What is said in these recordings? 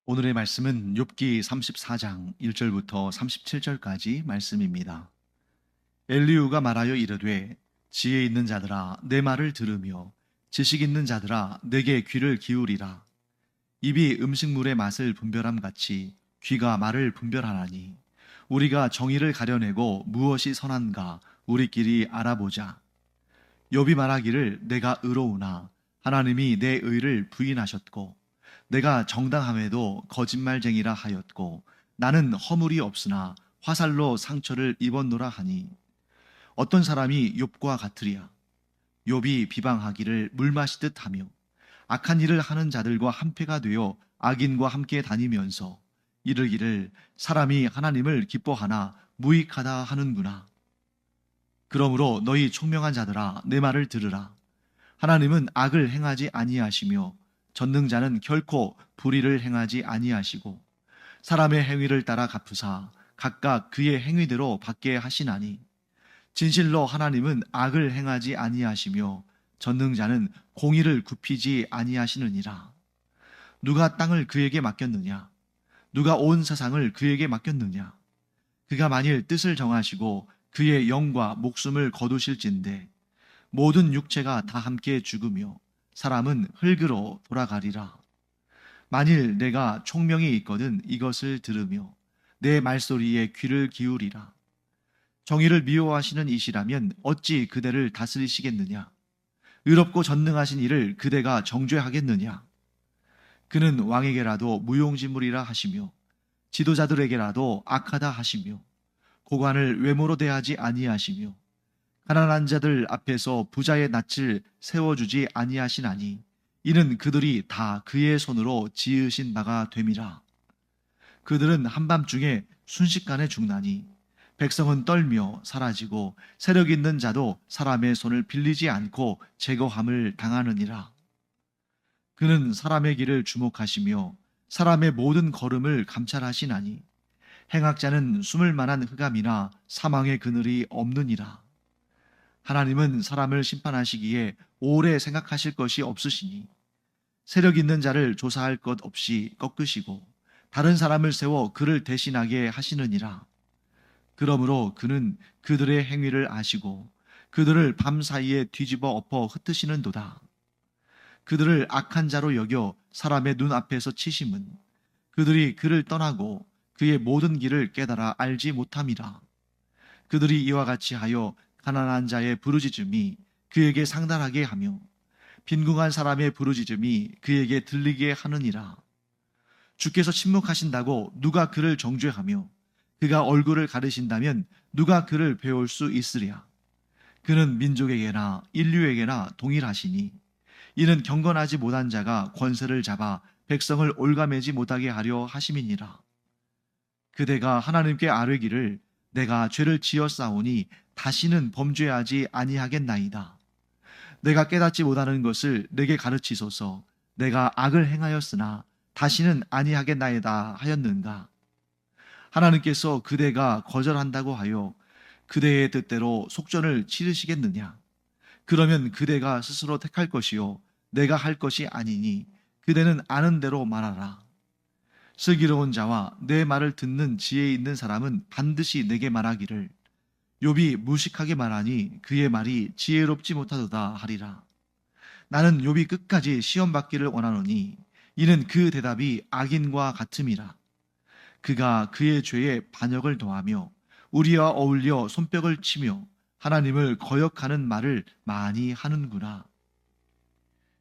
오늘의 말씀은 욥기 34장 1절부터 37절까지 말씀입니다. 엘리후가 말하여 이르되 지혜 있는 자들아 내 말을 들으며 지식 있는 자들아 내게 귀를 기울이라. 입이 음식물의 맛을 분별함 같이 귀가 말을 분별하나니 우리가 정의를 가려내고 무엇이 선한가 우리끼리 알아보자. 욥이 말하기를 내가 의로우나 하나님이 내 의를 부인하셨고 내가 정당함에도 거짓말쟁이라 하였고 나는 허물이 없으나 화살로 상처를 입었노라 하니 어떤 사람이 욥과 같으랴. 욥이 비방하기를 물 마시듯 하며 악한 일을 하는 자들과 한패가 되어 악인과 함께 다니면서 이르기를 사람이 하나님을 기뻐하나 무익하다 하는구나. 그러므로 너희 총명한 자들아 내 말을 들으라. 하나님은 악을 행하지 아니하시며 전능자는 결코 불의를 행하지 아니하시고 사람의 행위를 따라 갚으사 각각 그의 행위대로 받게 하시나니 진실로 하나님은 악을 행하지 아니하시며 전능자는 공의를 굽히지 아니하시느니라. 누가 땅을 그에게 맡겼느냐? 누가 온 세상을 그에게 맡겼느냐? 그가 만일 뜻을 정하시고 그의 영과 목숨을 거두실진데 모든 육체가 다 함께 죽으며 사람은 흙으로 돌아가리라. 만일 내가 총명이 있거든 이것을 들으며 내 말소리에 귀를 기울이라. 정의를 미워하시는 이시라면 어찌 그대를 다스리시겠느냐? 의롭고 전능하신 이를 그대가 정죄하겠느냐? 그는 왕에게라도 무용지물이라 하시며 지도자들에게라도 악하다 하시며 고관을 외모로 대하지 아니하시며 가난한 자들 앞에서 부자의 낯을 세워주지 아니하시나니 이는 그들이 다 그의 손으로 지으신 바가 됨이라. 그들은 한밤중에 순식간에 죽나니 백성은 떨며 사라지고 세력 있는 자도 사람의 손을 빌리지 않고 제거함을 당하느니라. 그는 사람의 길을 주목하시며 사람의 모든 걸음을 감찰하시나니 행악자는 숨을 만한 흑암이나 사망의 그늘이 없느니라. 하나님은 사람을 심판하시기에 오래 생각하실 것이 없으시니 세력 있는 자를 조사할 것 없이 꺾으시고 다른 사람을 세워 그를 대신하게 하시느니라. 그러므로 그는 그들의 행위를 아시고 그들을 밤 사이에 뒤집어 엎어 흩으시는도다. 그들을 악한 자로 여겨 사람의 눈앞에서 치심은 그들이 그를 떠나고 그의 모든 길을 깨달아 알지 못함이라. 그들이 이와 같이 하여 가난한 자의 부르짖음이 그에게 상달하게 하며 빈궁한 사람의 부르짖음이 그에게 들리게 하느니라. 주께서 침묵하신다고 누가 그를 정죄하며 그가 얼굴을 가리신다면 누가 그를 배울 수 있으랴. 그는 민족에게나 인류에게나 동일하시니 이는 경건하지 못한 자가 권세를 잡아 백성을 올가매지 못하게 하려 하심이니라. 그대가 하나님께 아뢰기를 내가 죄를 지었사오니 다시는 범죄하지 아니하겠나이다. 내가 깨닫지 못하는 것을 내게 가르치소서. 내가 악을 행하였으나 다시는 아니하겠나이다 하였는가. 하나님께서 그대가 거절한다고 하여 그대의 뜻대로 속전을 치르시겠느냐. 그러면 그대가 스스로 택할 것이요 내가 할 것이 아니니 그대는 아는 대로 말하라. 슬기로운 자와 내 말을 듣는 지혜 있는 사람은 반드시 내게 말하기를 욥이 무식하게 말하니 그의 말이 지혜롭지 못하도다 하리라. 나는 욥이 끝까지 시험 받기를 원하노니 이는 그 대답이 악인과 같음이라. 그가 그의 죄에 반역을 더하며 우리와 어울려 손뼉을 치며 하나님을 거역하는 말을 많이 하는구나.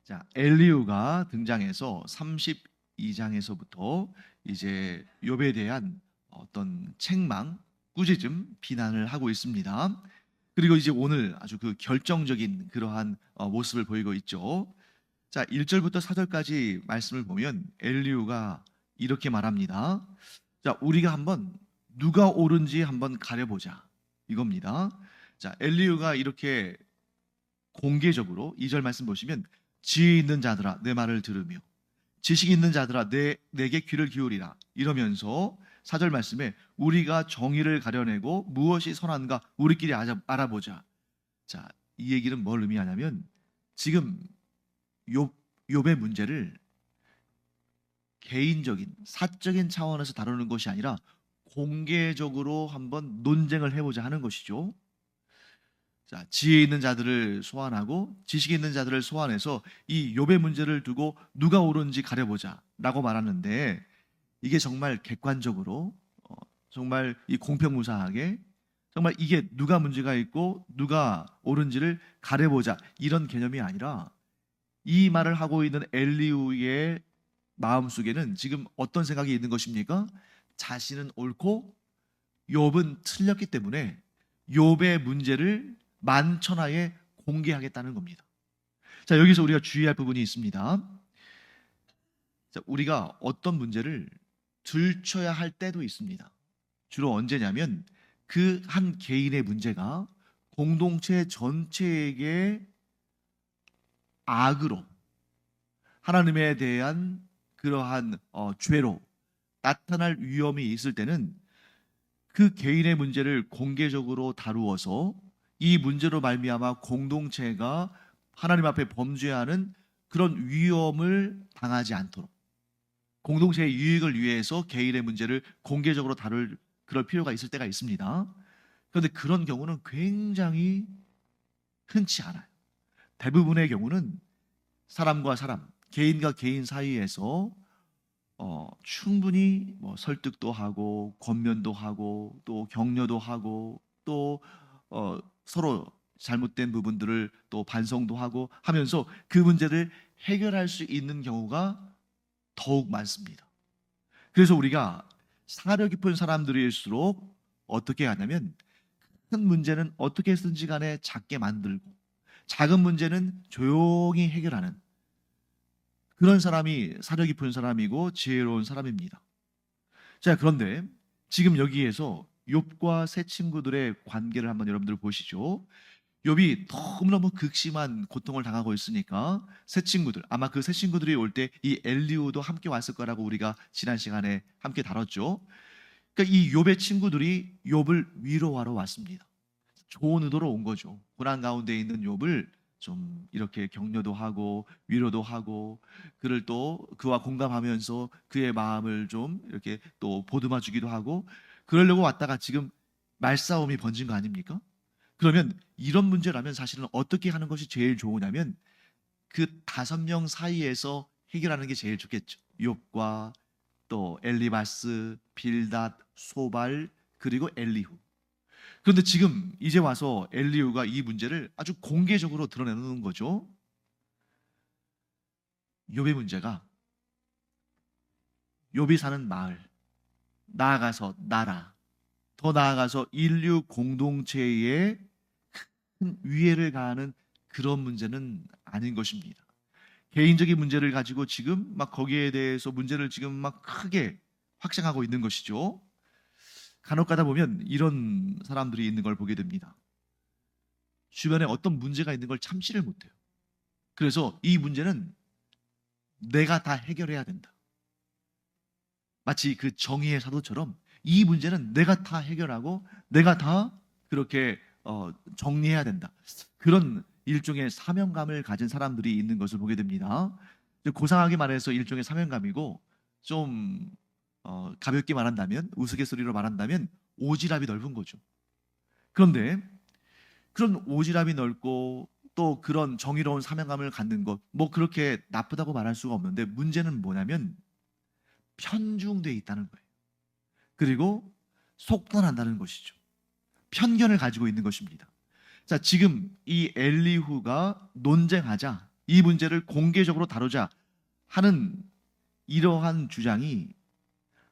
자, 엘리후가 등장해서 32장에서부터 이제 욥에 대한 어떤 책망, 꾸짖음, 비난을 하고 있습니다. 그리고 이제 오늘 아주 그 결정적인 그러한 모습을 보이고 있죠. 자, 1절부터 4절까지 말씀을 보면 엘리후가 이렇게 말합니다. 자, 우리가 한번 누가 옳은지 한번 가려보자. 이겁니다. 자, 엘리후가 이렇게 공개적으로 2절 말씀 보시면 지혜 있는 자들아 내 말을 들으며 지식 있는 자들아 내게 귀를 기울이라 이러면서 4절 말씀에 우리가 정의를 가려내고 무엇이 선한가 우리끼리 알아보자. 자, 이 얘기는 뭘 의미하냐면 지금 욥의 문제를 개인적인 사적인 차원에서 다루는 것이 아니라 공개적으로 한번 논쟁을 해보자 하는 것이죠. 자, 지혜 있는 자들을 소환하고 지식 있는 자들을 소환해서 이 욥의 문제를 두고 누가 옳은지 가려보자라고 말하는데, 이게 정말 객관적으로 정말 이 공평무사하게 정말 이게 누가 문제가 있고 누가 옳은지를 가려보자 이런 개념이 아니라, 이 말을 하고 있는 엘리후의 마음속에는 지금 어떤 생각이 있는 것입니까? 자신은 옳고 욥은 틀렸기 때문에 욥의 문제를 만천하에 공개하겠다는 겁니다. 자, 여기서 우리가 주의할 부분이 있습니다. 자, 우리가 어떤 문제를 들춰야 할 때도 있습니다. 주로 언제냐면 그 한 개인의 문제가 공동체 전체에게 악으로, 하나님에 대한 그러한 죄로 나타날 위험이 있을 때는 그 개인의 문제를 공개적으로 다루어서 이 문제로 말미암아 공동체가 하나님 앞에 범죄하는 그런 위험을 당하지 않도록, 공동체의 유익을 위해서 개인의 문제를 공개적으로 다룰 그럴 필요가 있을 때가 있습니다. 그런데 그런 경우는 굉장히 흔치 않아요. 대부분의 경우는 사람과 사람, 개인과 개인 사이에서 충분히 설득도 하고 권면도 하고 또 격려도 하고 또 서로 잘못된 부분들을 또 반성도 하고 하면서 그 문제를 해결할 수 있는 경우가 더욱 많습니다. 그래서 우리가 사려 깊은 사람들일수록 어떻게 하냐면, 큰 문제는 어떻게 해서든지 간에 작게 만들고 작은 문제는 조용히 해결하는 그런 사람이 사려 깊은 사람이고 지혜로운 사람입니다. 자, 그런데 지금 여기에서 욥과 세 친구들의 관계를 한번 여러분들 보시죠. 욥이 너무너무 극심한 고통을 당하고 있으니까 세 친구들, 아마 그 세 친구들이 올 때 이 엘리후도 함께 왔을 거라고 우리가 지난 시간에 함께 다뤘죠. 그러니까 이 욥의 친구들이 욥을 위로하러 왔습니다. 좋은 의도로 온 거죠. 고난 가운데 있는 욥을 좀 이렇게 격려도 하고 위로도 하고, 그를 또 그와 공감하면서 그의 마음을 좀 이렇게 또 보듬어 주기도 하고, 그러려고 왔다가 지금 말싸움이 번진 거 아닙니까? 그러면 이런 문제라면 사실은 어떻게 하는 것이 제일 좋으냐면 그 5명 사이에서 해결하는 게 제일 좋겠죠. 욥과 또 엘리바스, 빌닷, 소발, 그리고 엘리후. 그런데 지금 이제 와서 엘리후가 이 문제를 아주 공개적으로 드러내는 거죠. 욥의 문제가 욥이 사는 마을, 나아가서 나라, 더 나아가서 인류 공동체에 큰 위해를 가하는 그런 문제는 아닌 것입니다. 개인적인 문제를 가지고 지금 막 거기에 대해서 문제를 지금 막 크게 확장하고 있는 것이죠. 간혹 가다 보면 이런 사람들이 있는 걸 보게 됩니다. 주변에 어떤 문제가 있는 걸 참지를 못해요. 그래서 이 문제는 내가 다 해결해야 된다. 마치 그 정의의 사도처럼 이 문제는 내가 다 해결하고 내가 다 그렇게 정리해야 된다. 그런 일종의 사명감을 가진 사람들이 있는 것을 보게 됩니다. 고상하게 말해서 일종의 사명감이고, 좀 가볍게 말한다면, 우스갯소리로 말한다면 오지랖이 넓은 거죠. 그런데 그런 오지랖이 넓고 또 그런 정의로운 사명감을 갖는 것, 뭐 그렇게 나쁘다고 말할 수가 없는데, 문제는 뭐냐면 편중되어 있다는 거예요. 그리고 속단한다는 것이죠. 편견을 가지고 있는 것입니다. 자, 지금 이 엘리후가 논쟁하자, 이 문제를 공개적으로 다루자 하는 이러한 주장이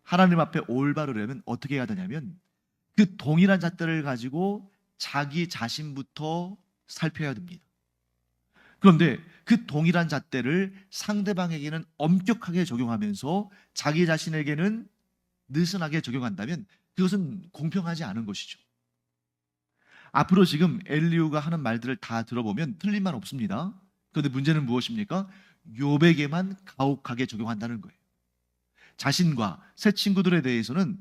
하나님 앞에 올바르려면 어떻게 해야 되냐면 그 동일한 잣대를 가지고 자기 자신부터 살펴야 됩니다. 그런데 그 동일한 잣대를 상대방에게는 엄격하게 적용하면서 자기 자신에게는 느슨하게 적용한다면 그것은 공평하지 않은 것이죠. 앞으로 지금 엘리후가 하는 말들을 다 들어보면 틀린 말 없습니다. 그런데 문제는 무엇입니까? 욥에게만 가혹하게 적용한다는 거예요. 자신과 새 친구들에 대해서는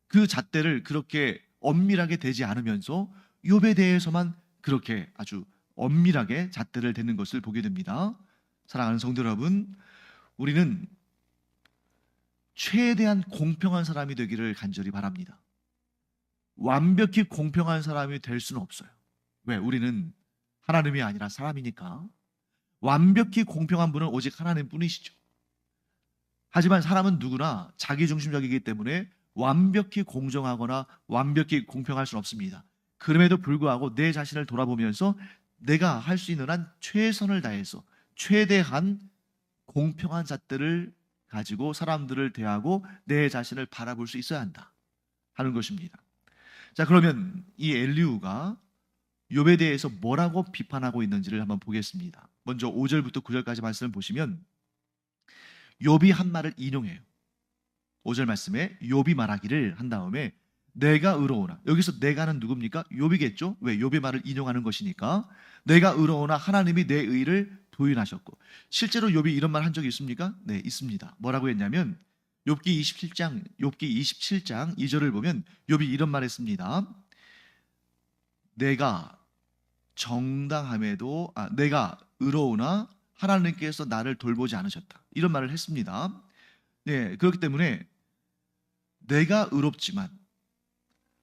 그 잣대를 그렇게 엄밀하게 대지 않으면서 욥에 대해서만 그렇게 아주 엄밀하게 잣대를 대는 것을 보게 됩니다. 사랑하는 성도 여러분, 우리는 최대한 공평한 사람이 되기를 간절히 바랍니다. 완벽히 공평한 사람이 될 수는 없어요. 왜? 우리는 하나님이 아니라 사람이니까. 완벽히 공평한 분은 오직 하나님 뿐이시죠. 하지만 사람은 누구나 자기중심적이기 때문에 완벽히 공정하거나 완벽히 공평할 수는 없습니다. 그럼에도 불구하고 내 자신을 돌아보면서 내가 할 수 있는 한 최선을 다해서 최대한 공평한 잣대를 가지고 사람들을 대하고 내 자신을 바라볼 수 있어야 한다 하는 것입니다. 자, 그러면 이 엘리후가 욥에 대해서 뭐라고 비판하고 있는지를 한번 보겠습니다. 먼저 5절부터 9절까지 말씀을 보시면 욥이 한 말을 인용해요. 5절 말씀에 욥이 말하기를 한 다음에 내가 의로우나, 여기서 내가는 누굽니까? 욥이겠죠. 왜? 욥의 말을 인용하는 것이니까. 내가 의로우나 하나님이 내 의를 부인하셨고. 실제로 욥이 이런 말 한 적이 있습니까? 네, 있습니다. 뭐라고 했냐면 욥기 27장 2절을 보면 욥이 이런 말 했습니다. 내가 내가 의로우나 하나님께서 나를 돌보지 않으셨다, 이런 말을 했습니다. 네, 그렇기 때문에 내가 의롭지만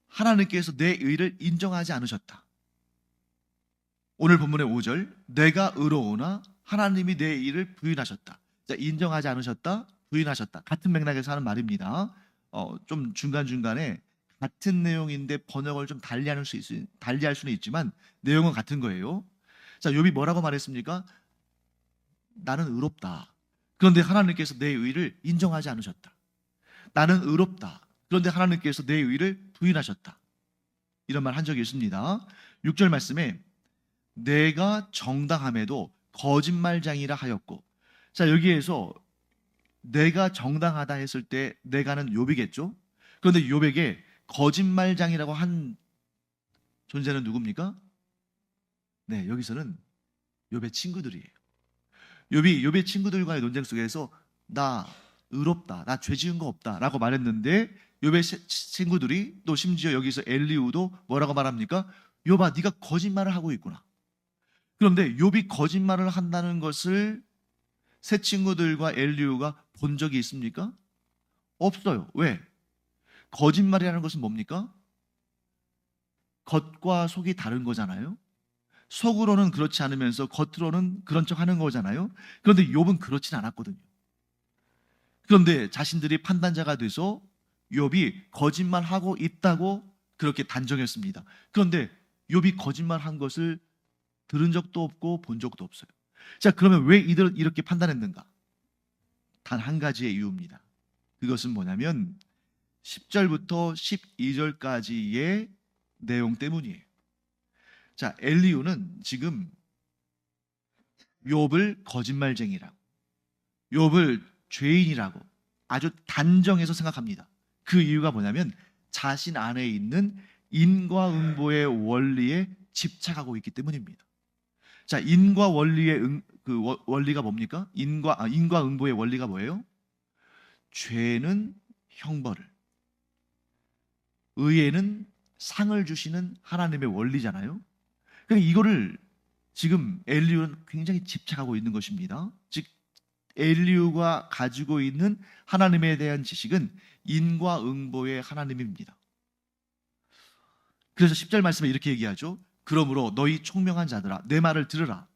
하나님께서 내 의를 인정하지 않으셨다. 오늘 본문의 5절, 내가 의로우나 하나님이 내 의를 부인하셨다. 자, 인정하지 않으셨다, 부인하셨다, 같은 맥락에서 하는 말입니다. 좀 중간중간에 같은 내용인데 번역을 좀 달리할 수는 있지만 내용은 같은 거예요. 자, 욥이 뭐라고 말했습니까? 나는 의롭다. 그런데 하나님께서 내 의를 인정하지 않으셨다. 나는 의롭다. 그런데 하나님께서 내 의를 부인하셨다. 이런 말 한 적이 있습니다. 6절 말씀에 내가 정당함에도 거짓말장이라 하였고. 자, 여기에서 내가 정당하다 했을 때 내가는 욥이겠죠. 그런데 욥에게 거짓말장이라고 한 존재는 누굽니까? 네, 여기서는 욥의 친구들이에요. 욥의 친구들과의 논쟁 속에서 나 의롭다, 나 죄 지은 거 없다 라고 말했는데 욥의 친구들이, 또 심지어 여기서 엘리후도 뭐라고 말합니까? 욥아, 네가 거짓말을 하고 있구나. 그런데 욥이 거짓말을 한다는 것을 새 친구들과 엘리후가 본 적이 있습니까? 없어요. 왜? 거짓말이라는 것은 뭡니까? 겉과 속이 다른 거잖아요. 속으로는 그렇지 않으면서 겉으로는 그런 척 하는 거잖아요. 그런데 욥은 그렇진 않았거든요. 그런데 자신들이 판단자가 돼서 욥이 거짓말하고 있다고 그렇게 단정했습니다. 그런데 욥이 거짓말한 것을 들은 적도 없고 본 적도 없어요. 자, 그러면 왜 이들은 이렇게 판단했는가? 단 한 가지의 이유입니다. 그것은 뭐냐면 10절부터 12절까지의 내용 때문이에요. 자, 엘리후는 지금 욥을 거짓말쟁이라고, 욥을 죄인이라고 아주 단정해서 생각합니다. 그 이유가 뭐냐면 자신 안에 있는 인과응보의 원리에 집착하고 있기 때문입니다. 자, 인과원리의 원리가 뭡니까? 인과응보의 원리가 뭐예요? 죄는 형벌을, 의에는 상을 주시는 하나님의 원리잖아요. 그러니까 이거를 지금 엘리후는 굉장히 집착하고 있는 것입니다. 즉 엘리후가 가지고 있는 하나님에 대한 지식은 인과응보의 하나님입니다. 그래서 10절 말씀에 이렇게 얘기하죠. 그러므로 너희 총명한 자들아, 내 말을 들으라.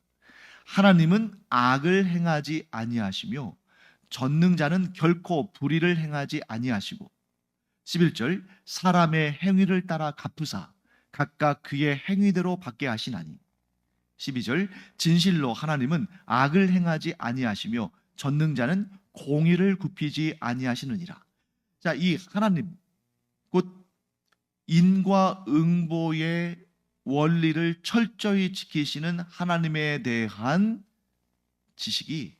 하나님은 악을 행하지 아니하시며 전능자는 결코 불의를 행하지 아니하시고. 11절, 사람의 행위를 따라 갚으사 각각 그의 행위대로 받게 하시나니. 12절, 진실로 하나님은 악을 행하지 아니하시며 전능자는 공의를 굽히지 아니하시느니라. 자, 이 하나님, 곧 인과응보의 원리를 철저히 지키시는 하나님에 대한 지식이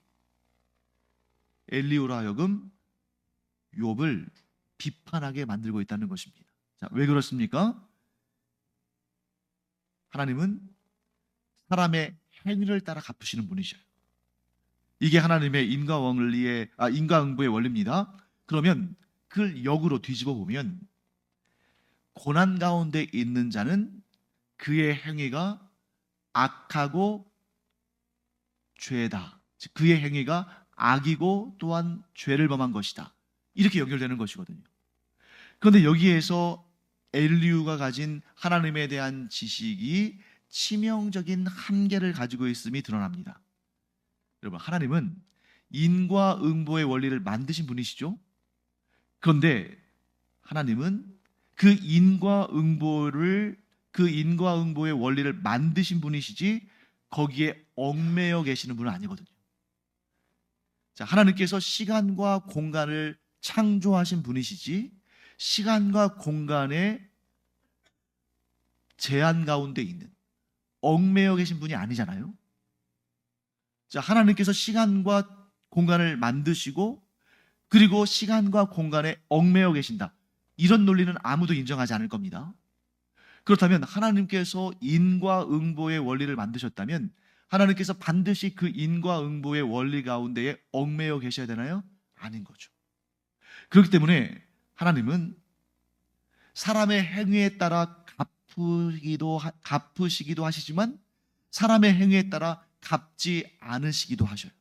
엘리후로 하여금 욥을 비판하게 만들고 있다는 것입니다. 자, 왜 그렇습니까? 하나님은 사람의 행위를 따라 갚으시는 분이셔요. 이게 하나님의 인과응보의 원리입니다. 그러면 그걸 역으로 뒤집어 보면 고난 가운데 있는 자는 그의 행위가 악하고 죄다, 즉 그의 행위가 악이고 또한 죄를 범한 것이다, 이렇게 연결되는 것이거든요. 그런데 여기에서 엘리후가 가진 하나님에 대한 지식이 치명적인 한계를 가지고 있음이 드러납니다. 여러분, 하나님은 인과응보의 원리를 만드신 분이시죠? 그런데 하나님은 그 인과응보의 원리를 만드신 분이시지 거기에 얽매여 계시는 분은 아니거든요. 자, 하나님께서 시간과 공간을 창조하신 분이시지 시간과 공간의 제한 가운데 있는 얽매여 계신 분이 아니잖아요. 자, 하나님께서 시간과 공간을 만드시고 그리고 시간과 공간에 얽매여 계신다. 이런 논리는 아무도 인정하지 않을 겁니다. 그렇다면 하나님께서 인과응보의 원리를 만드셨다면 하나님께서 반드시 그 인과응보의 원리 가운데에 얽매여 계셔야 되나요? 아닌 거죠. 그렇기 때문에 하나님은 사람의 행위에 따라 갚으시기도 하시지만 사람의 행위에 따라 갚지 않으시기도 하셔요.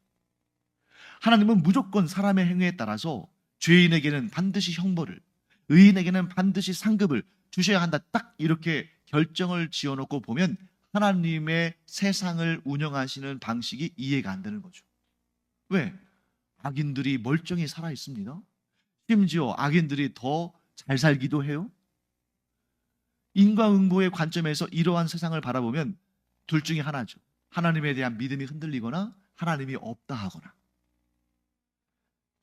하나님은 무조건 사람의 행위에 따라서 죄인에게는 반드시 형벌을, 의인에게는 반드시 상급을 주셔야 한다. 딱 이렇게 결정을 지어놓고 보면 하나님의 세상을 운영하시는 방식이 이해가 안 되는 거죠. 왜? 악인들이 멀쩡히 살아 있습니다. 심지어 악인들이 더 잘 살기도 해요. 인과응보의 관점에서 이러한 세상을 바라보면 둘 중에 하나죠. 하나님에 대한 믿음이 흔들리거나 하나님이 없다 하거나.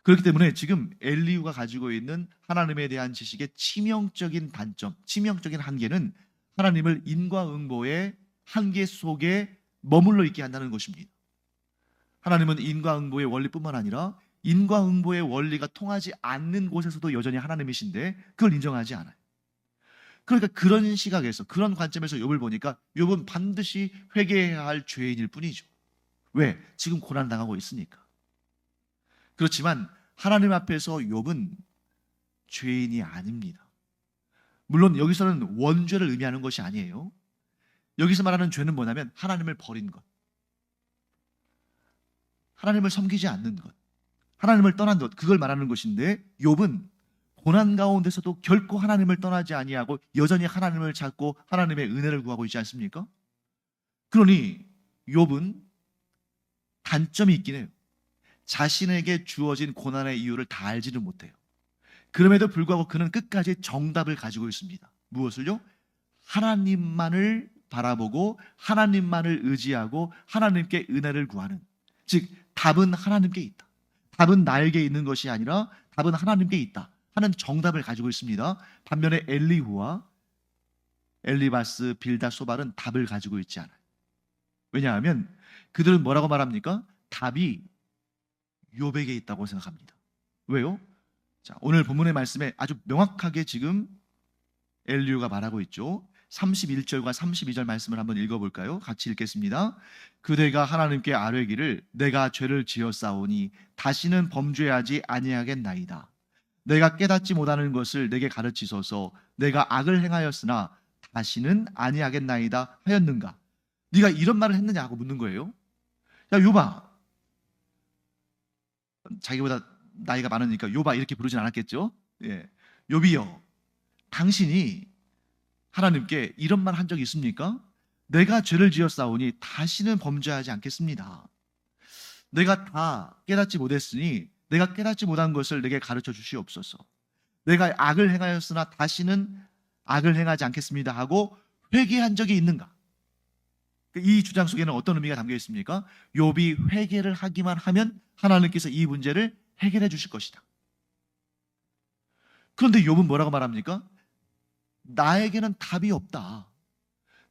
그렇기 때문에 지금 엘리후가 가지고 있는 하나님에 대한 지식의 치명적인 단점, 치명적인 한계는 하나님을 인과응보의 한계 속에 머물러 있게 한다는 것입니다. 하나님은 인과응보의 원리뿐만 아니라 인과응보의 원리가 통하지 않는 곳에서도 여전히 하나님이신데 그걸 인정하지 않아요. 그러니까 그런 시각에서, 그런 관점에서 욥을 보니까 욥은 반드시 회개해야 할 죄인일 뿐이죠. 왜? 지금 고난당하고 있으니까. 그렇지만 하나님 앞에서 욥은 죄인이 아닙니다. 물론 여기서는 원죄를 의미하는 것이 아니에요. 여기서 말하는 죄는 뭐냐면 하나님을 버린 것, 하나님을 섬기지 않는 것, 하나님을 떠난 것, 그걸 말하는 것인데 욥은 고난 가운데서도 결코 하나님을 떠나지 아니하고 여전히 하나님을 찾고 하나님의 은혜를 구하고 있지 않습니까? 그러니 욥은 단점이 있긴 해요. 자신에게 주어진 고난의 이유를 다 알지는 못해요. 그럼에도 불구하고 그는 끝까지 정답을 가지고 있습니다. 무엇을요? 하나님만을 바라보고 하나님만을 의지하고 하나님께 은혜를 구하는, 즉 답은 하나님께 있다. 답은 나에게 있는 것이 아니라 답은 하나님께 있다 하는 정답을 가지고 있습니다. 반면에 엘리후와 엘리바스, 빌닷, 소발은 답을 가지고 있지 않아요. 왜냐하면 그들은 뭐라고 말합니까? 답이 욥에게 있다고 생각합니다. 왜요? 자, 오늘 본문의 말씀에 아주 명확하게 지금 엘리후가 말하고 있죠. 31절과 32절 말씀을 한번 읽어볼까요? 같이 읽겠습니다. 그대가 하나님께 아뢰기를 내가 죄를 지었사오니 다시는 범죄하지 아니하겠나이다. 내가 깨닫지 못하는 것을 내게 가르치소서. 내가 악을 행하였으나 다시는 아니하겠나이다 하였는가? 네가 이런 말을 했느냐고 묻는 거예요. 야, 욥아, 자기보다 나이가 많으니까 욥아 이렇게 부르진 않았겠죠? 예, 욥이여, 당신이 하나님께 이런 말 한 적이 있습니까? 내가 죄를 지었사오니 다시는 범죄하지 않겠습니다. 내가 다 깨닫지 못했으니 내가 깨닫지 못한 것을 내게 가르쳐 주시옵소서. 내가 악을 행하였으나 다시는 악을 행하지 않겠습니다 하고 회개한 적이 있는가? 이 주장 속에는 어떤 의미가 담겨 있습니까? 욥이 회개를 하기만 하면 하나님께서 이 문제를 해결해 주실 것이다. 그런데 욥은 뭐라고 말합니까? 나에게는 답이 없다.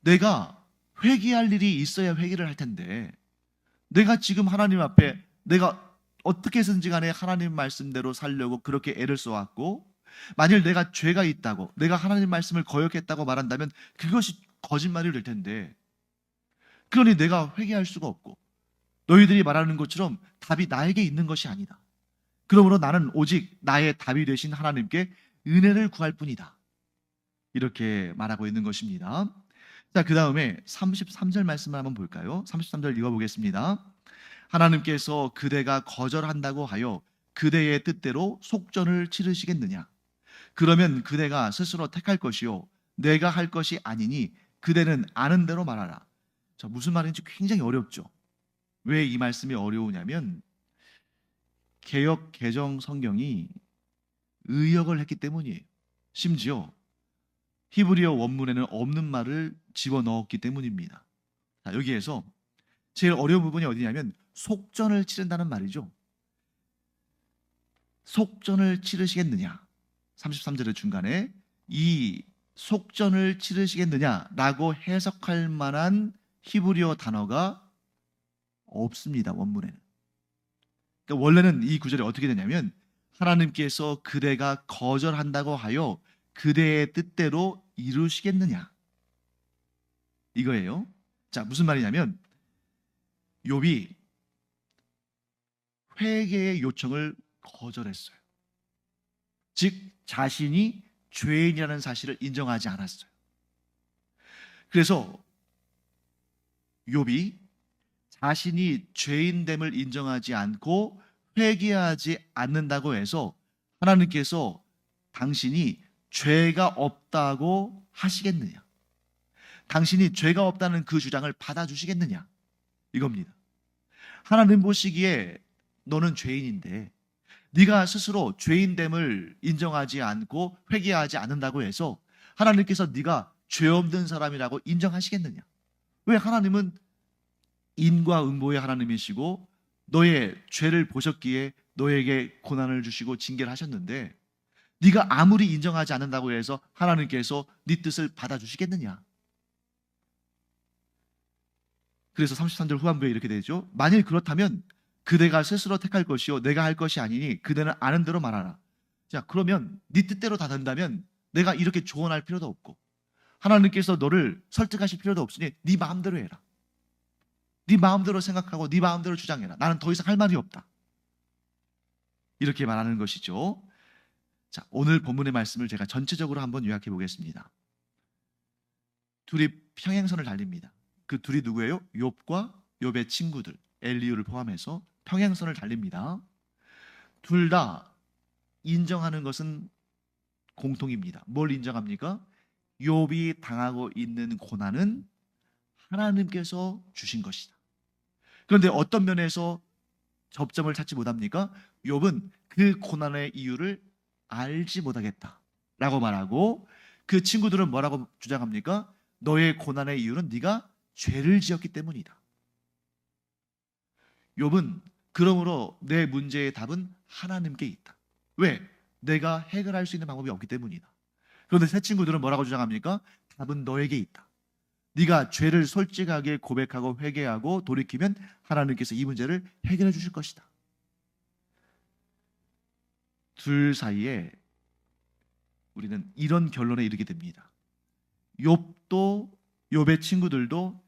내가 회개할 일이 있어야 회개를 할 텐데 내가 지금 하나님 앞에 내가 어떻게 해서든지 간에 하나님 말씀대로 살려고 그렇게 애를 써왔고 만일 내가 죄가 있다고 내가 하나님 말씀을 거역했다고 말한다면 그것이 거짓말이 될 텐데 그러니 내가 회개할 수가 없고 너희들이 말하는 것처럼 답이 나에게 있는 것이 아니다. 그러므로 나는 오직 나의 답이 되신 하나님께 은혜를 구할 뿐이다. 이렇게 말하고 있는 것입니다. 자, 그 다음에 33절 말씀을 한번 볼까요? 33절 읽어보겠습니다. 하나님께서 그대가 거절한다고 하여 그대의 뜻대로 속전을 치르시겠느냐? 그러면 그대가 스스로 택할 것이요 내가 할 것이 아니니 그대는 아는 대로 말하라. 자, 무슨 말인지 굉장히 어렵죠. 왜 이 말씀이 어려우냐면 개역 개정 성경이 의역을 했기 때문이에요. 심지어 히브리어 원문에는 없는 말을 집어넣었기 때문입니다. 자, 여기에서 제일 어려운 부분이 어디냐면 속전을 치른다는 말이죠. 속전을 치르시겠느냐? 33절의 중간에 이 속전을 치르시겠느냐라고 해석할 만한 히브리어 단어가 없습니다. 원문에는. 그러니까 원래는 이 구절이 어떻게 되냐면 하나님께서 그대가 거절한다고 하여 그대의 뜻대로 이루시겠느냐 이거예요. 자, 무슨 말이냐면 욥이 회개의 요청을 거절했어요. 즉 자신이 죄인이라는 사실을 인정하지 않았어요. 그래서 욥이 자신이 죄인됨을 인정하지 않고 회개하지 않는다고 해서 하나님께서 당신이 죄가 없다고 하시겠느냐? 당신이 죄가 없다는 그 주장을 받아주시겠느냐? 이겁니다. 하나님 보시기에 너는 죄인인데 네가 스스로 죄인됨을 인정하지 않고 회개하지 않는다고 해서 하나님께서 네가 죄 없는 사람이라고 인정하시겠느냐? 왜 하나님은 인과 응보의 하나님이시고 너의 죄를 보셨기에 너에게 고난을 주시고 징계를 하셨는데 네가 아무리 인정하지 않는다고 해서 하나님께서 네 뜻을 받아주시겠느냐? 그래서 33절 후반부에 이렇게 되죠. 만일 그렇다면 그대가 스스로 택할 것이요 내가 할 것이 아니니 그대는 아는 대로 말하라. 자, 그러면 네 뜻대로 다 된다면 내가 이렇게 조언할 필요도 없고 하나님께서 너를 설득하실 필요도 없으니 네 마음대로 해라. 네 마음대로 생각하고 네 마음대로 주장해라. 나는 더 이상 할 말이 없다. 이렇게 말하는 것이죠. 자, 오늘 본문의 말씀을 제가 전체적으로 한번 요약해 보겠습니다. 둘이 평행선을 달립니다. 그 둘이 누구예요? 욥과 욥의 친구들 엘리후를 포함해서 평행선을 달립니다. 둘 다 인정하는 것은 공통입니다. 뭘 인정합니까? 욥이 당하고 있는 고난은 하나님께서 주신 것이다. 그런데 어떤 면에서 접점을 찾지 못합니까? 욥은 그 고난의 이유를 알지 못하겠다라고 말하고 그 친구들은 뭐라고 주장합니까? 너의 고난의 이유는 네가 죄를 지었기 때문이다. 욥은 그러므로 내 문제의 답은 하나님께 있다. 왜? 내가 해결할 수 있는 방법이 없기 때문이다. 그런데 새 친구들은 뭐라고 주장합니까? 답은 너에게 있다. 네가 죄를 솔직하게 고백하고 회개하고 돌이키면 하나님께서 이 문제를 해결해 주실 것이다. 둘 사이에 우리는 이런 결론에 이르게 됩니다. 욥도 욥의 친구들도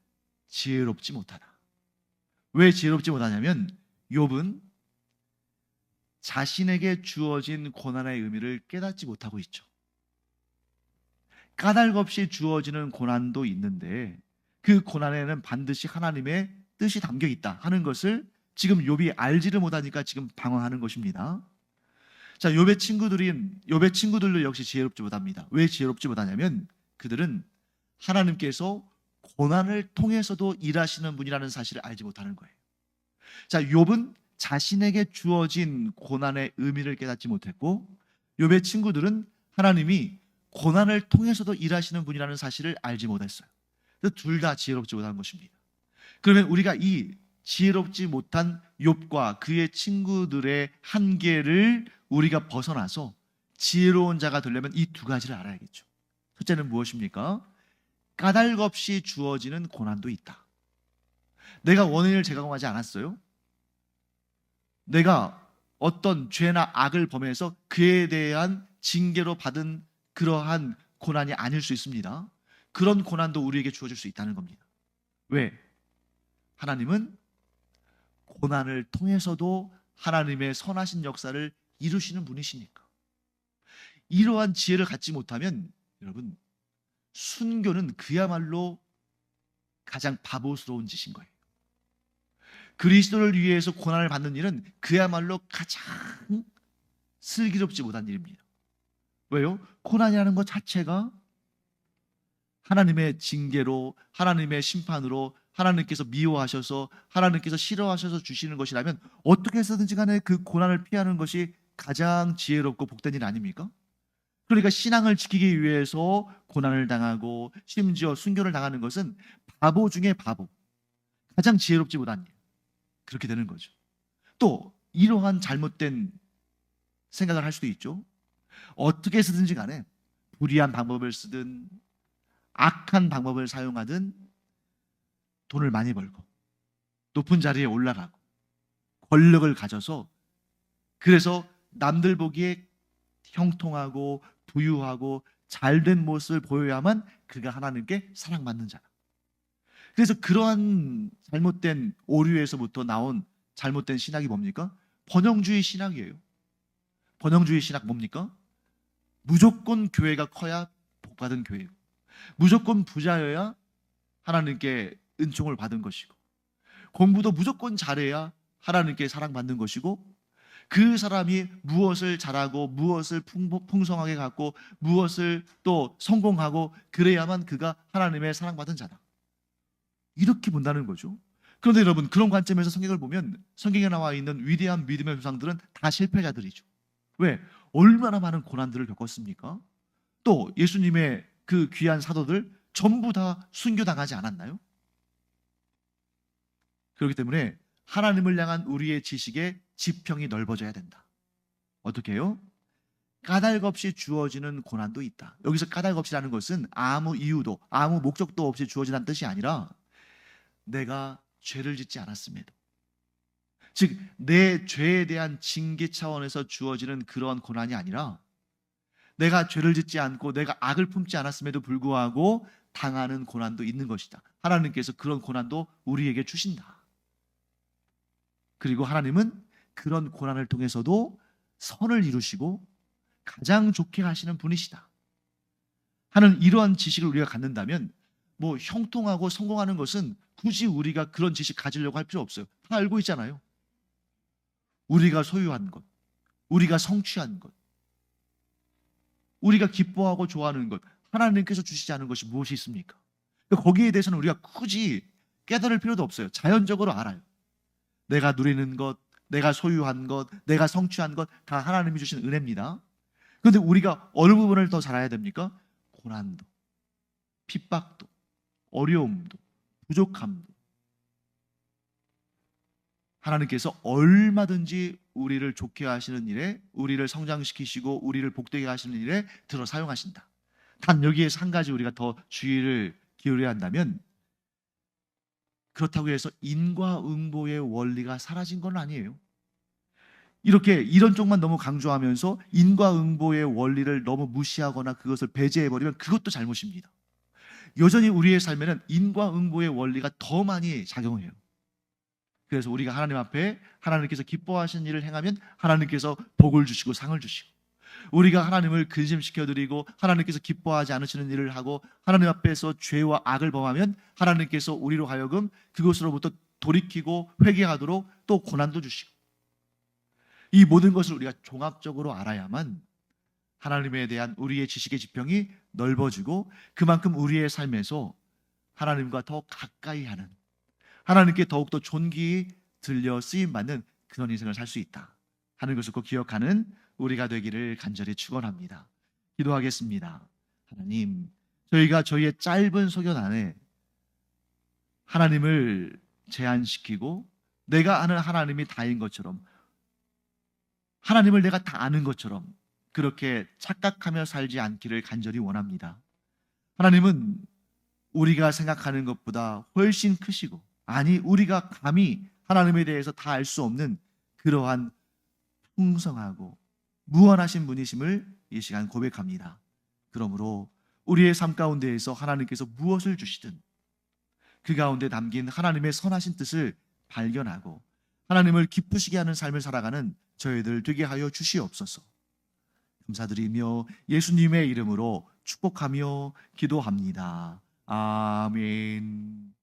지혜롭지 못하다. 왜 지혜롭지 못하냐면 욥은 자신에게 주어진 고난의 의미를 깨닫지 못하고 있죠. 까닭 없이 주어지는 고난도 있는데 그 고난에는 반드시 하나님의 뜻이 담겨 있다 하는 것을 지금 욥이 알지를 못하니까 지금 방황하는 것입니다. 자, 욥의 친구들도 역시 지혜롭지 못합니다. 왜 지혜롭지 못하냐면 그들은 하나님께서 고난을 통해서도 일하시는 분이라는 사실을 알지 못하는 거예요. 자, 욥은 자신에게 주어진 고난의 의미를 깨닫지 못했고 욥의 친구들은 하나님이 고난을 통해서도 일하시는 분이라는 사실을 알지 못했어요. 그래서 둘 다 지혜롭지 못한 것입니다. 그러면 우리가 이 지혜롭지 못한 욥과 그의 친구들의 한계를 우리가 벗어나서 지혜로운 자가 되려면 이 두 가지를 알아야겠죠. 첫째는 무엇입니까? 까닭 없이 주어지는 고난도 있다. 내가 원인을 제공하지 않았어요. 내가 어떤 죄나 악을 범해서 그에 대한 징계로 받은 그러한 고난이 아닐 수 있습니다. 그런 고난도 우리에게 주어질 수 있다는 겁니다. 왜? 하나님은 고난을 통해서도 하나님의 선하신 역사를 이루시는 분이시니까. 이러한 지혜를 갖지 못하면 여러분 순교는 그야말로 가장 바보스러운 짓인 거예요. 그리스도를 위해서 고난을 받는 일은 그야말로 가장 슬기롭지 못한 일입니다. 왜요? 고난이라는 것 자체가 하나님의 징계로, 하나님의 심판으로, 하나님께서 미워하셔서, 하나님께서 싫어하셔서 주시는 것이라면 어떻게 해서든지 간에 그 고난을 피하는 것이 가장 지혜롭고 복된 일 아닙니까? 그러니까 신앙을 지키기 위해서 고난을 당하고 심지어 순교를 당하는 것은 바보 중에 바보, 가장 지혜롭지 못한 일, 그렇게 되는 거죠. 또 이러한 잘못된 생각을 할 수도 있죠. 어떻게 해서든지 간에 불의한 방법을 쓰든 악한 방법을 사용하든 돈을 많이 벌고 높은 자리에 올라가고 권력을 가져서, 그래서 남들 보기에 형통하고 부유하고 잘된 모습을 보여야만 그가 하나님께 사랑받는 자다. 그래서 그러한 잘못된 오류에서부터 나온 잘못된 신학이 뭡니까? 번영주의 신학이에요. 번영주의 신학 뭡니까? 무조건 교회가 커야 복받은 교회고, 무조건 부자여야 하나님께 은총을 받은 것이고, 공부도 무조건 잘해야 하나님께 사랑받는 것이고, 그 사람이 무엇을 잘하고 무엇을 풍성하게 갖고 무엇을 또 성공하고 그래야만 그가 하나님의 사랑받은 자다, 이렇게 본다는 거죠. 그런데 여러분, 그런 관점에서 성경을 보면 성경에 나와 있는 위대한 믿음의 조상들은 다 실패자들이죠. 왜? 얼마나 많은 고난들을 겪었습니까? 또 예수님의 그 귀한 사도들 전부 다 순교당하지 않았나요? 그렇기 때문에 하나님을 향한 우리의 지식의 지평이 넓어져야 된다. 어떻게 해요? 까닭 없이 주어지는 고난도 있다. 여기서 까닭 없이라는 것은 아무 이유도 아무 목적도 없이 주어진다는 뜻이 아니라 내가 죄를 짓지 않았음에도, 즉 내 죄에 대한 징계 차원에서 주어지는 그런 고난이 아니라 내가 죄를 짓지 않고 내가 악을 품지 않았음에도 불구하고 당하는 고난도 있는 것이다. 하나님께서 그런 고난도 우리에게 주신다. 그리고 하나님은 그런 고난을 통해서도 선을 이루시고 가장 좋게 하시는 분이시다 하는 이러한 지식을 우리가 갖는다면, 뭐 형통하고 성공하는 것은 굳이 우리가 그런 지식 가지려고 할 필요 없어요. 다 알고 있잖아요. 우리가 소유한 것, 우리가 성취한 것, 우리가 기뻐하고 좋아하는 것, 하나님께서 주시지 않은 것이 무엇이 있습니까? 거기에 대해서는 우리가 굳이 깨달을 필요도 없어요. 자연적으로 알아요. 내가 누리는 것, 내가 소유한 것, 내가 성취한 것 다 하나님이 주신 은혜입니다. 그런데 우리가 어느 부분을 더 잘 알아야 됩니까? 고난도, 핍박도, 어려움도, 부족함도 하나님께서 얼마든지 우리를 좋게 하시는 일에, 우리를 성장시키시고 우리를 복되게 하시는 일에 들어 사용하신다. 단 여기에서 한 가지 우리가 더 주의를 기울여야 한다면, 그렇다고 해서 인과응보의 원리가 사라진 건 아니에요. 이렇게 이런 쪽만 너무 강조하면서 인과응보의 원리를 너무 무시하거나 그것을 배제해버리면 그것도 잘못입니다. 여전히 우리의 삶에는 인과응보의 원리가 더 많이 작용해요. 그래서 우리가 하나님 앞에 하나님께서 기뻐하시는 일을 행하면 하나님께서 복을 주시고 상을 주시고, 우리가 하나님을 근심시켜드리고 하나님께서 기뻐하지 않으시는 일을 하고 하나님 앞에서 죄와 악을 범하면 하나님께서 우리로 하여금 그것으로부터 돌이키고 회개하도록 또 고난도 주시고, 이 모든 것을 우리가 종합적으로 알아야만 하나님에 대한 우리의 지식의 지평이 넓어지고 그만큼 우리의 삶에서 하나님과 더 가까이 하는, 하나님께 더욱더 존귀히 들려 쓰임받는 그런 인생을 살 수 있다 하는 것을 꼭 기억하는 우리가 되기를 간절히 축원합니다. 기도하겠습니다. 하나님, 저희가 저희의 짧은 소견 안에 하나님을 제한시키고 내가 아는 하나님이 다인 것처럼, 하나님을 내가 다 아는 것처럼 그렇게 착각하며 살지 않기를 간절히 원합니다. 하나님은 우리가 생각하는 것보다 훨씬 크시고, 아니 우리가 감히 하나님에 대해서 다 알 수 없는 그러한 풍성하고 무한하신 분이심을 이 시간 고백합니다. 그러므로 우리의 삶 가운데에서 하나님께서 무엇을 주시든 그 가운데 담긴 하나님의 선하신 뜻을 발견하고 하나님을 기쁘시게 하는 삶을 살아가는 저희들 되게 하여 주시옵소서. 감사드리며 예수님의 이름으로 축복하며 기도합니다. 아멘.